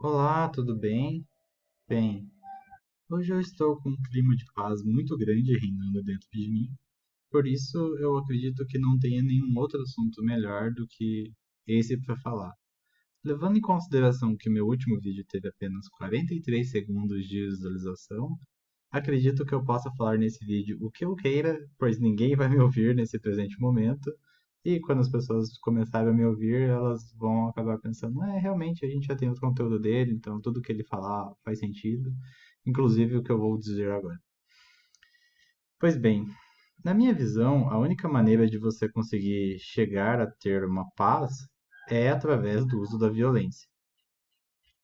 Olá, tudo bem? Bem, hoje eu estou com um clima de paz muito grande reinando dentro de mim, por isso eu acredito que não tenha nenhum outro assunto melhor do que esse para falar. Levando em consideração que meu último vídeo teve apenas 43 segundos de visualização, acredito que eu possa falar nesse vídeo o que eu queira, pois ninguém vai me ouvir nesse presente momento. E quando as pessoas começarem a me ouvir, elas vão acabar pensando, realmente a gente já tem o conteúdo dele, então tudo que ele falar faz sentido, inclusive o que eu vou dizer agora. Pois bem, na minha visão, a única maneira de você conseguir chegar a ter uma paz é através do uso da violência.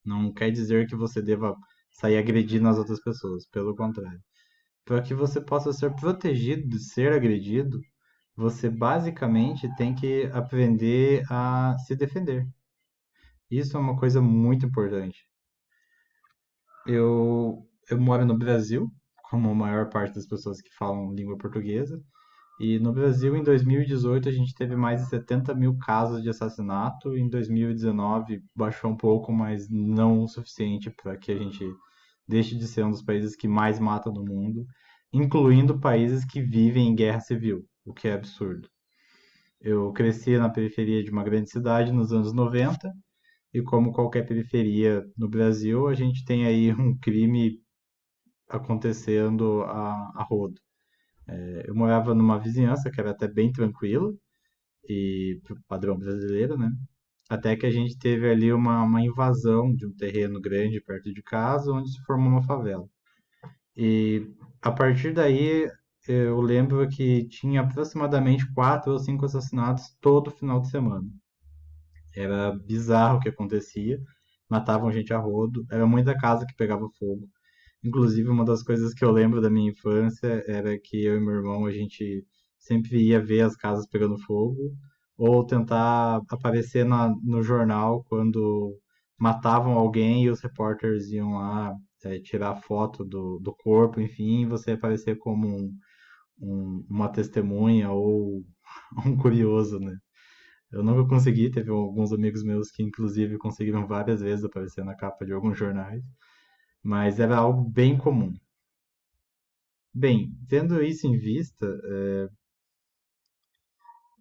Não quer dizer que você deva sair agredindo as outras pessoas, pelo contrário. Para que você possa ser protegido de ser agredido, você basicamente tem que aprender a se defender. Isso é uma coisa muito importante. Eu moro no Brasil, como a maior parte das pessoas que falam língua portuguesa, e no Brasil, em 2018, a gente teve mais de 70 mil casos de assassinato. Em 2019, baixou um pouco, mas não o suficiente para que a gente deixe de ser um dos países que mais mata no mundo, incluindo países que vivem em guerra civil, o que é absurdo. Eu cresci na periferia de uma grande cidade nos anos 90, e como qualquer periferia no Brasil, a gente tem aí um crime acontecendo a rodo. Eu morava numa vizinhança que era até bem tranquila, e pro padrão brasileiro, né? Até que a gente teve ali uma invasão de um terreno grande perto de casa, onde se formou uma favela. E a partir daí, eu lembro que tinha aproximadamente 4 ou 5 assassinatos todo final de semana. Era bizarro o que acontecia, matavam gente a rodo, era muita casa que pegava fogo. Inclusive, uma das coisas que eu lembro da minha infância era que eu e meu irmão, a gente sempre ia ver as casas pegando fogo, ou tentar aparecer no jornal quando matavam alguém e os repórteres iam lá tirar foto do corpo, enfim, e você aparecer como uma testemunha ou um curioso, né? Eu nunca consegui, teve alguns amigos meus que inclusive conseguiram várias vezes aparecer na capa de alguns jornais, mas era algo bem comum. Bem, tendo isso em vista,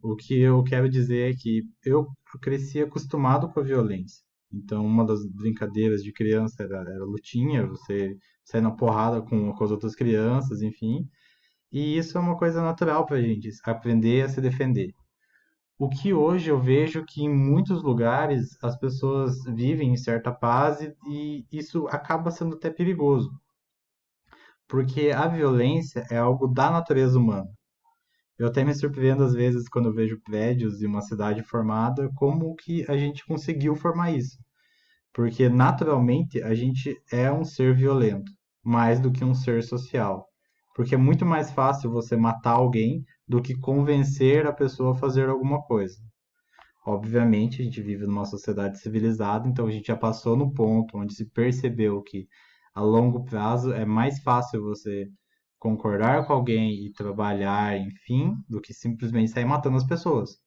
o que eu quero dizer é que eu cresci acostumado com a violência. Então, uma das brincadeiras de criança era lutinha, você sair na porrada com as outras crianças, enfim. E isso é uma coisa natural pra gente, aprender a se defender. O que hoje eu vejo que em muitos lugares as pessoas vivem em certa paz e isso acaba sendo até perigoso, porque a violência é algo da natureza humana. Eu até me surpreendo às vezes quando eu vejo prédios e uma cidade formada, como que a gente conseguiu formar isso. Porque naturalmente a gente é um ser violento, mais do que um ser social. Porque é muito mais fácil você matar alguém do que convencer a pessoa a fazer alguma coisa. Obviamente, a gente vive numa sociedade civilizada, então a gente já passou no ponto onde se percebeu que a longo prazo é mais fácil você concordar com alguém e trabalhar, enfim, do que simplesmente sair matando as pessoas.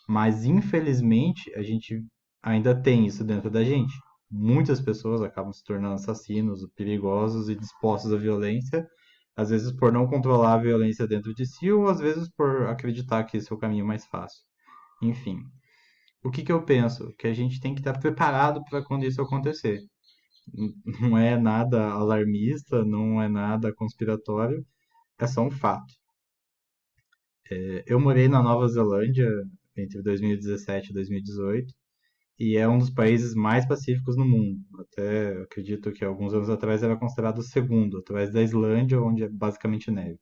Mas infelizmente, a gente ainda tem isso dentro da gente. Muitas pessoas acabam se tornando assassinos, perigosos e dispostos à violência, às vezes por não controlar a violência dentro de si, ou às vezes por acreditar que esse é o caminho mais fácil. Enfim, o que que eu penso? Que a gente tem que estar preparado para quando isso acontecer. Não é nada alarmista, não é nada conspiratório, é só um fato. Eu morei na Nova Zelândia entre 2017 e 2018 e é um dos países mais pacíficos no mundo. Até acredito que alguns anos atrás era considerado o segundo, atrás da Islândia, onde é basicamente neve.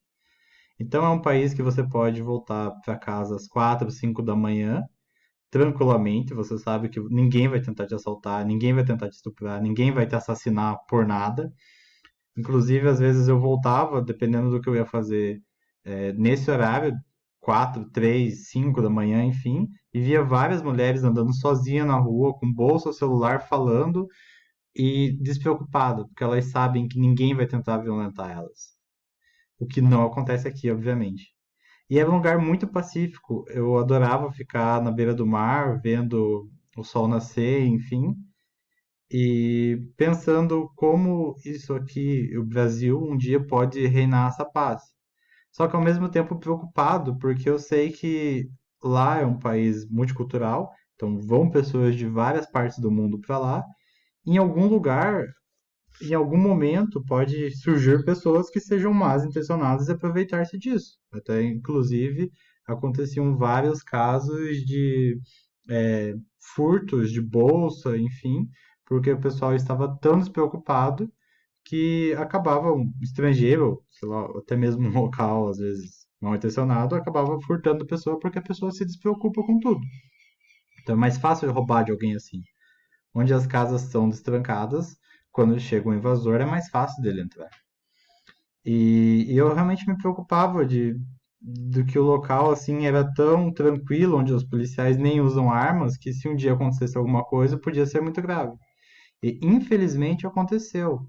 Então é um país que você pode voltar para casa às 4, 5 da manhã tranquilamente. Você sabe que ninguém vai tentar te assaltar, ninguém vai tentar te estuprar, ninguém vai te assassinar por nada. Inclusive, às vezes eu voltava, dependendo do que eu ia fazer, nesse horário, 4, 3, 5 da manhã, enfim, e via várias mulheres andando sozinha na rua, com bolsa, celular, falando e despreocupado, porque elas sabem que ninguém vai tentar violentar elas. O que não acontece aqui, obviamente. E era um lugar muito pacífico. Eu adorava ficar na beira do mar, vendo o sol nascer, enfim. e pensando como isso aqui, o Brasil, um dia pode reinar essa paz. Só que ao mesmo tempo preocupado, porque eu sei que lá é um país multicultural, então vão pessoas de várias partes do mundo para lá. Em algum lugar, em algum momento, pode surgir pessoas que sejam más intencionadas e aproveitar-se disso. Até, inclusive, aconteciam vários casos de é, furtos de bolsa, enfim, porque o pessoal estava tão despreocupado que acabava um estrangeiro, sei lá, até mesmo um local, às vezes mal intencionado, acabava furtando a pessoa porque a pessoa se despreocupa com tudo. Então é mais fácil roubar de alguém assim. Onde as casas são destrancadas, quando chega um invasor é mais fácil dele entrar. E eu realmente me preocupava do que o local assim era tão tranquilo, onde os policiais nem usam armas, que se um dia acontecesse alguma coisa podia ser muito grave. E infelizmente aconteceu.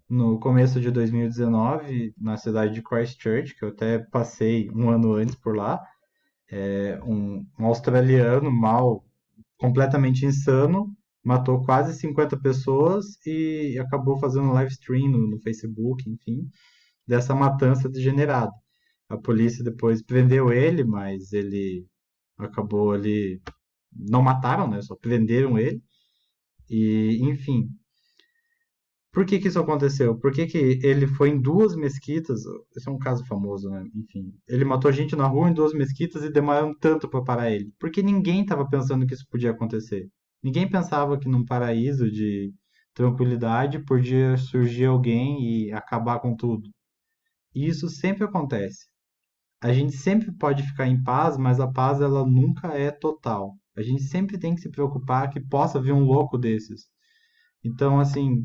No começo de 2019, na cidade de Christchurch, que eu até passei um ano antes por lá, um australiano mal, completamente insano, matou quase 50 pessoas e acabou fazendo live stream no Facebook, enfim, dessa matança degenerada. A polícia depois prendeu ele, mas ele acabou ali. Não mataram, né? Só prenderam ele. E, enfim, por que que isso aconteceu? Por que que ele foi em duas mesquitas? Esse é um caso famoso, né? Enfim, ele matou gente na rua em duas mesquitas e demoraram tanto para parar ele. Porque ninguém estava pensando que isso podia acontecer. Ninguém pensava que num paraíso de tranquilidade podia surgir alguém e acabar com tudo. E isso sempre acontece. A gente sempre pode ficar em paz, mas a paz ela nunca é total. A gente sempre tem que se preocupar que possa vir um louco desses. Então, assim,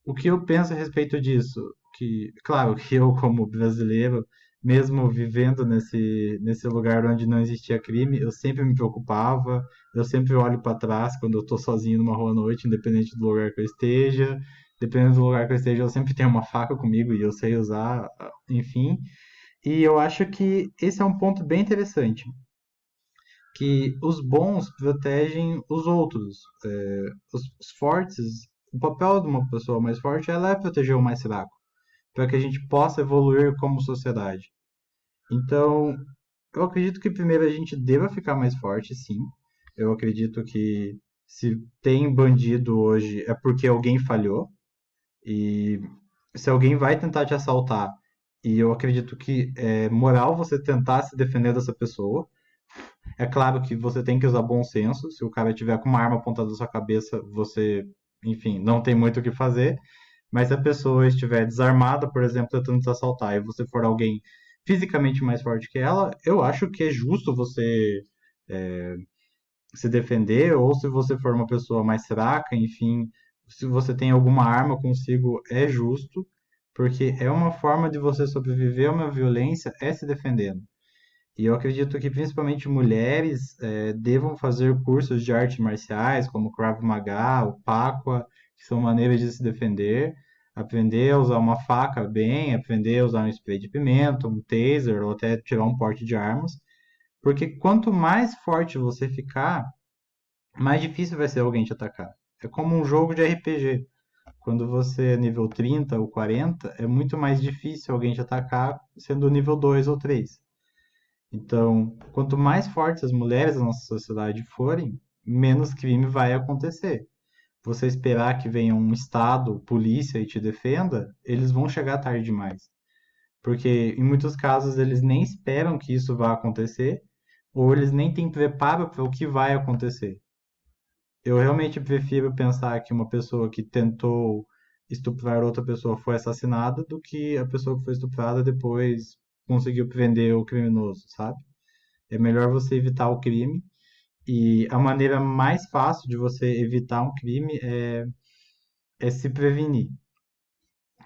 o que eu penso a respeito disso? Que, claro, que eu, como brasileiro, mesmo vivendo nesse lugar onde não existia crime, eu sempre me preocupava, eu sempre olho para trás quando eu estou sozinho numa rua à noite, independente do lugar que eu esteja. Dependendo do lugar que eu esteja, eu sempre tenho uma faca comigo e eu sei usar, enfim. E eu acho que esse é um ponto bem interessante, que os bons protegem os outros. Os fortes, o papel de uma pessoa mais forte ela é proteger o mais fraco, para que a gente possa evoluir como sociedade. Então, eu acredito que primeiro a gente deva ficar mais forte, sim. Eu acredito que se tem bandido hoje é porque alguém falhou. E se alguém vai tentar te assaltar, e eu acredito que é moral você tentar se defender dessa pessoa. É claro que você tem que usar bom senso. Se o cara tiver com uma arma apontada na sua cabeça, você, enfim, não tem muito o que fazer. Mas se a pessoa estiver desarmada, por exemplo, tentando te assaltar, e você for alguém fisicamente mais forte que ela, eu acho que é justo você se defender, ou se você for uma pessoa mais fraca, enfim, se você tem alguma arma consigo, é justo, porque é uma forma de você sobreviver a uma violência, é se defendendo. E eu acredito que principalmente mulheres devam fazer cursos de artes marciais, como Krav Maga, o Pakwa, que são maneiras de se defender, aprender a usar uma faca bem, aprender a usar um spray de pimenta, um taser, ou até tirar um porte de armas, porque quanto mais forte você ficar, mais difícil vai ser alguém te atacar. É como um jogo de RPG. Quando você é nível 30 ou 40, é muito mais difícil alguém te atacar sendo nível 2 ou 3. Então, quanto mais fortes as mulheres da nossa sociedade forem, menos crime vai acontecer. Você esperar que venha um Estado, polícia e te defenda, eles vão chegar tarde demais. Porque em muitos casos eles nem esperam que isso vá acontecer, ou eles nem têm preparo para o que vai acontecer. Eu realmente prefiro pensar que uma pessoa que tentou estuprar outra pessoa foi assassinada do que a pessoa que foi estuprada depois conseguiu prender o criminoso, sabe? É melhor você evitar o crime. E a maneira mais fácil de você evitar um crime é se prevenir.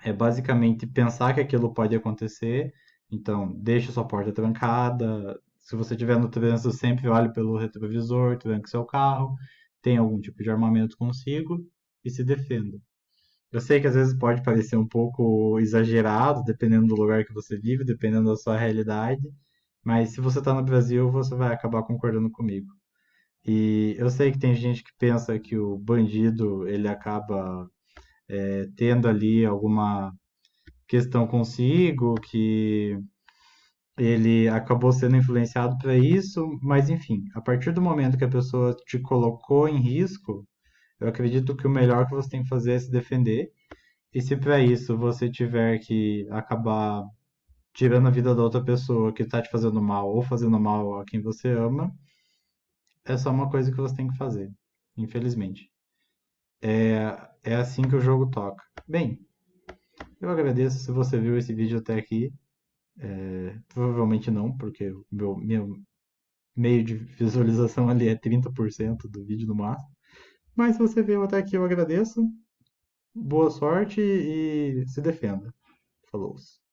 É basicamente pensar que aquilo pode acontecer. Então, deixe sua porta trancada. Se você estiver no trânsito, sempre olhe pelo retrovisor, tranque seu carro, tenha algum tipo de armamento consigo e se defenda. Eu sei que às vezes pode parecer um pouco exagerado, dependendo do lugar que você vive, dependendo da sua realidade, mas se você está no Brasil, você vai acabar concordando comigo. E eu sei que tem gente que pensa que o bandido ele acaba tendo ali alguma questão consigo, que ele acabou sendo influenciado para isso, mas enfim, a partir do momento que a pessoa te colocou em risco, eu acredito que o melhor que você tem que fazer é se defender. E se para isso você tiver que acabar tirando a vida da outra pessoa que tá te fazendo mal ou fazendo mal a quem você ama, é só uma coisa que você tem que fazer, infelizmente. É assim que o jogo toca. Bem, eu agradeço se você viu esse vídeo até aqui. Provavelmente não, porque o meu meio de visualização ali é 30% do vídeo no máximo. Mas se você veio até aqui, eu agradeço. Boa sorte e se defenda. Falou.